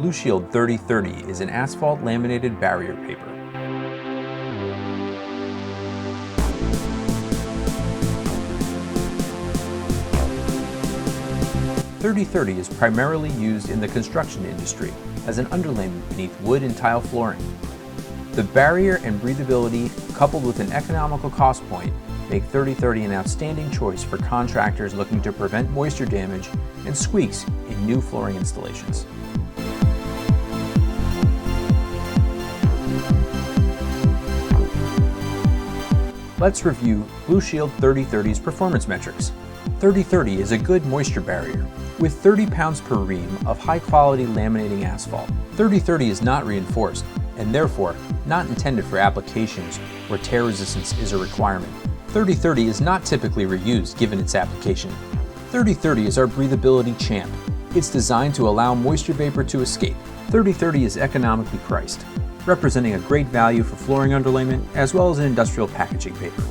Blue Shield 3030 is an asphalt laminated barrier paper. .3030 is primarily used in the construction industry as an underlayment beneath wood and tile flooring. The barrier and breathability, coupled with an economical cost point, make .3030 an outstanding choice for contractors looking to prevent moisture damage and squeaks in new flooring installations. Let's review Blue Shield 3030's performance metrics. .3030 is a good moisture barrier with 30 pounds per ream of high-quality laminating asphalt. .3030 is not reinforced and therefore not intended for applications where tear resistance is a requirement. .3030 is not typically reused given its application. .3030 is our breathability champ. It's designed to allow moisture vapor to escape. .3030 is economically priced, representing a great value for flooring underlayment as well as an industrial packaging paper.